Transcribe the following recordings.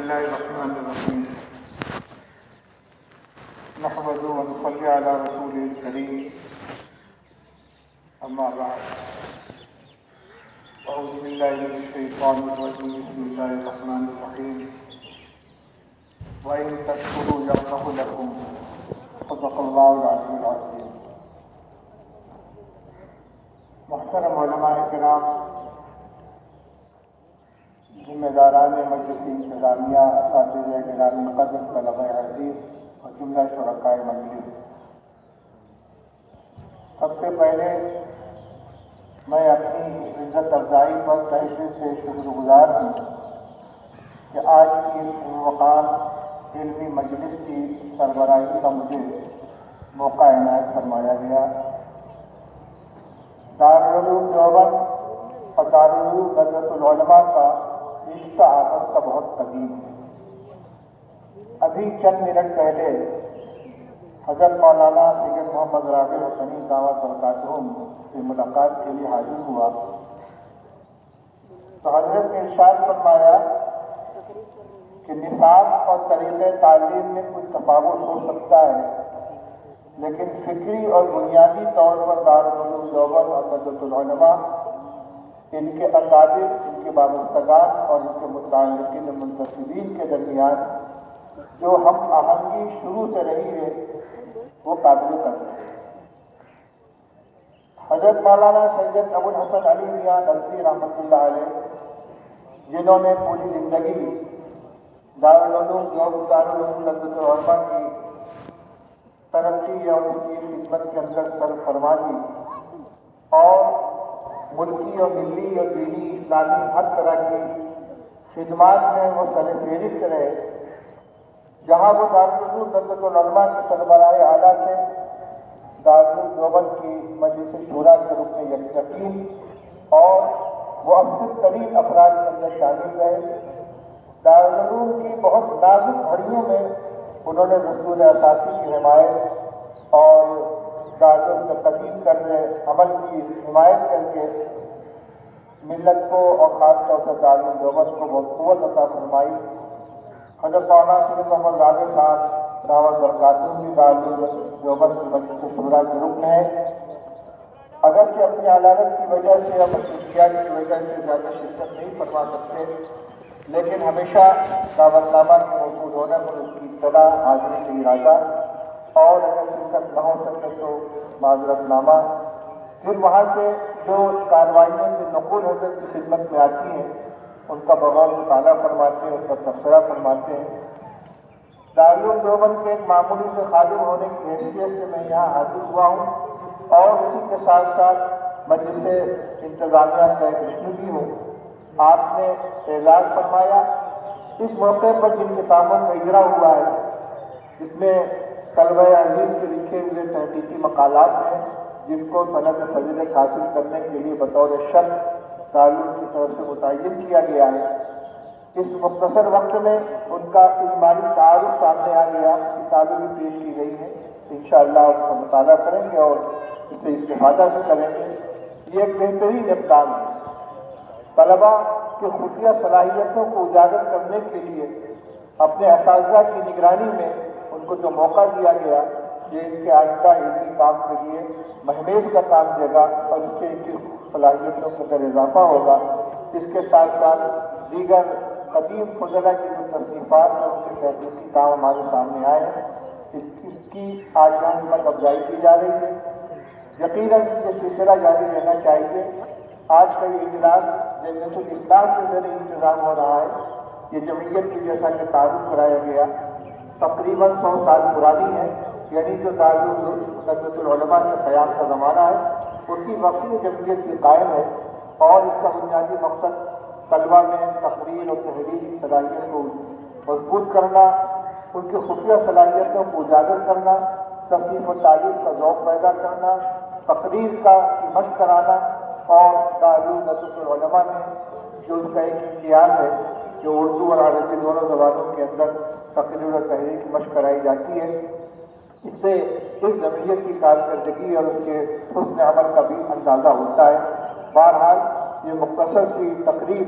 الله الرحمن الرحيم نحمده ونصلي على رسوله الكريم أما بعد أعوذ بالله من الشيطان الرجيم بسم الله الرحمن الرحيم وإن تشكروا يغفر لكم صدق الله العلي العظيم. محترم علماء کرام، ذمہ داران مجلس انتظامیہ، اساتذہ گرامی قدر، طلبہ عزیز اور جملہ شرکاء مجلس، سب سے پہلے میں اپنی عزت افزائی پر تہہ دل سے شکر گزار ہوں کہ آج کی اس وقار علمی مجلس کی سربراہی کا مجھے موقع عنایت فرمایا گیا۔ دارالعلوم دیوبند اور دارالعلوم ندوۃ العلماء کا رشتہ آپس کا بہت قدیم ہے۔ ابھی چند منٹ پہلے حضرت مولانا سید محمد رابع حسنی دعوت برکاتہم سے ملاقات کے لیے حاضر ہوا تو حضرت نے ارشاد فرمایا کہ نصاب اور طریقۂ تعلیم میں کچھ تفاوت ہو سکتا ہے، لیکن فکری اور بنیادی طور پر دارالعلوم دیوبند اور ندوۃ العلماء، ان کے اکابر، ان کے وابستگان اور ان کے متعلقین منتسبین کے درمیان جو ہم آہنگی شروع سے رہی ہے وہ قابل قدر ہے۔ حضرت مولانا سید ابو الحسن علی میاں ندوی رحمۃ اللہ علیہ، جنہوں نے پوری زندگی دارالعلوم دیوبند، دارالعلوم ندوۃ العلماء کی ترقی اور اس کی خدمت کے اندر سر فرما دی اور ملکی اور ملی اور دینی اسلامی ہر طرح کی خدمات میں وہ سر فہرست رہے، جہاں وہ دارالعلوم ندوۃ العلماء کے سربراہ اعلیٰ سے دارالعلوم دیوبند کی مجلس شورا کے رکن یقین اور وہ افضل ترین افراد کے اندر شامل رہے۔ دارالعلوم کی بہت نازک گھڑیوں میں انہوں نے رسول اساسی کی حمایت اور دارالعلوم کے قدیم کرنے عمل کی حمایت کر کے ملت کو اور خاص طور سے دارالعلوم دیوبند کو بہت قوت عطا فرمائی۔ حضرت مولانا سید محمد رابع صاحب دعوت برکاتہم بھی دارالعلوم دیوبند کی مجلس شورا کے رکن ہیں، اگرچہ اپنی علالت کی وجہ سے اور مصروفیات کی وجہ سے زیادہ شرکت نہیں فرما سکتے، لیکن ہمیشہ دعوت نامہ کے موجود ہونے پر اس کی اطلاع، حاضری کا ارادہ، اور اگر شرکت نہ ہو سکے تو معذرت نامہ۔ پھر وہاں سے جو کارروائیوں میں نقول حضرت کی خدمت میں آتی ہیں ان کا بغور مطالعہ فرماتے ہیں، ان کا تبصرہ فرماتے ہیں۔ دارالعلوم دیوبند کے ایک معمولی سے خادم ہونے کی حیثیت سے میں یہاں حاضر ہوا ہوں اور اسی کے ساتھ ساتھ مجلس انتظامیہ کا ایک رکن بھی ہوں۔ آپ نے اعزاز فرمایا اس موقع پر جن کتابوں کا اجرا ہوا ہے، جس میں طلبہ عزیز کے لکھے ہوئے تحقیقی مقالات ہیں جن کو سند فضیلت حاصل کرنے کے لیے بطور شرط دارالعلوم کی طرف سے متعین کیا گیا ہے، اس مختصر وقت میں ان کا اجمالی تعارف سامنے آ گیا، کتابیں بھی پیش کی گئی ہیں، انشاءاللہ اس کا مطالعہ کریں گے اور اسے استفادہ بھی کریں گے۔ یہ ایک بہترین اقدام ہے۔ طلبہ کی خفیہ صلاحیتوں کو اجاگر کرنے کے لیے اپنے اساتذہ کی نگرانی میں ان کو جو موقع دیا گیا، یہ ان کے آئندہ علمی کام کے لیے مہمیز کا کام دے گا اور اس سے ان کی صلاحیتوں کے اندر اضافہ ہوگا۔ اس کے ساتھ ساتھ دیگر قدیم فضلہ کی جو تصنیفات ہیں ان کے تحقیقی کام ہمارے سامنے آئے ہیں، اس کی آج یہاں ہمت افزائی کی جا رہی ہے۔ یقیناً یہ سلسلہ جاری رہنا چاہیے۔ آج کا یہ اجلاس جمعیت الاسلام کے ذریعے انتظام ہو رہا ہے۔ یہ جمعیت کی جیسا کہ تعارف کرایا گیا تقریباً 100 سال پرانی ہے، یعنی جو دارالعلوم ندوۃ العلماء کے قیام کا زمانہ ہے اسی وقت میں جمعیت کی قائم ہے، اور اس کا بنیادی مقصد طلبہ میں تقریر اور تحریر کی صلاحیت کو مضبوط کرنا، ان کی خفیہ صلاحیتوں کو اجاگر کرنا، تصنیف و تعلیم کا ذوق پیدا کرنا، تقریر کا مشق کرانا، اور دارالعلوم ندوۃ العلماء میں جو اس کا ایک امتیاز ہے جو اردو اور عربی دونوں زبانوں کے اندر تقریر اور تحریر کی مشق کرائی جاتی ہے، اس سے اس جمعیت کی کارکردگی اور اس کے حسن عمل کا بھی اندازہ ہوتا ہے۔ بہرحال یہ مختصر سی تقریر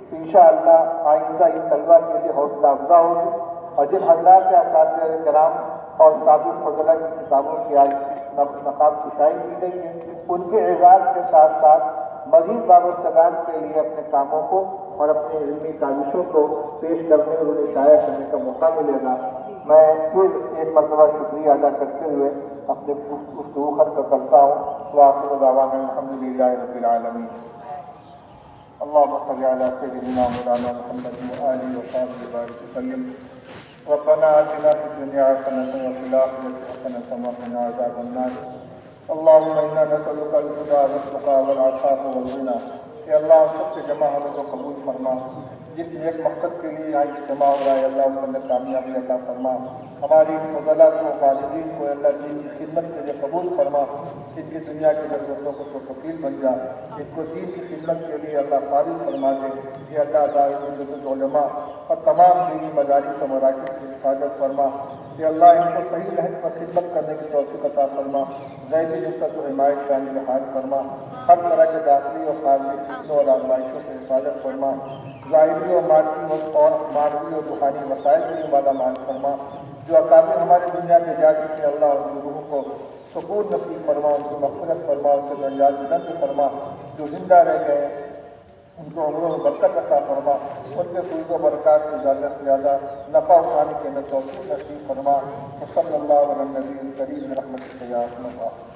کہ انشاءاللہ آئندہ ان طلبہ کے لیے حوصلہ افزا ہوگی، اور جن حضرات کے اساتذہ کرام اور سابق فضلہ کی کتابوں کی آج نقاب کشائی کی گئی ہے، ان کے اعزاز کے ساتھ ساتھ مزید وابستگان کے لیے اپنے کاموں کو اور اپنے علمی کاوشوں کو پیش کرنے اور انہیں شائع کرنے کا موقع ملے گا۔ میں پھر ایک مرتبہ شکریہ ادا کرتے ہوئے اپنے گفتگو ختم کرتا ہوں۔ وآخر دعوانا الحمدللہ رب العالمین۔ اللهم صل على سيدنا مولانا محمد وآله وصحبه وبارك وسلم۔ ربنا آتنا في الدنيا حسنة وفي الآخرة حسنة وقنا عذاب النار۔ اللهم إنا نسألك الهدى والتقى والعفاف والغنى۔ کہ اللہ ہم سب سے جمع ہونے کو قبول فرما، جس ایک مقصد کے لیے یہاں اجتماع ہو رہا ہے اللہ اس میں کامیابی عطا فرما۔ ہماری فضلہ کو والدین کو اللہ دین کی خدمت کے لیے قبول فرما، جن کی دنیا کی ضرورتوں کو تو وکیل بن جا، جن کو دین کی خدمت کے لیے اللہ فارغ فرما دے۔ یہ اللہ دارالعلوم علماء اور تمام دینی مدارس و مراکز کی حفاظت فرما۔ کہ اللہ ان کو صحیح نہج پر خدمت کرنے کی توفیق عطا فرما، ذیلی نصرت و حمایت شامل حال فرما، ہر طرح کے داخلی اور خارجی فتنوں اور آزمائشوں سے حفاظت فرما، ظاہری اور مادی اور معنوی اور روحانی وسائل سے مالا مال فرما۔ جو اکابر ہمارے دنیا کے جا چکے اللہ اور ان کی روح کو سکون نصیب فرما، ان کو مغفرت فرما، ان کے درجات بلند فرما۔ جو زندہ رہ گئے ان کو عمروں میں برکت عطا فرما، ان کے فیض و برکات سے زیادہ نفع اٹھانے کے لیے توفیق نصیب فرما۔ صلی اللہ علیہ نبی الکریم برحمتک یا ارحم الراحمین۔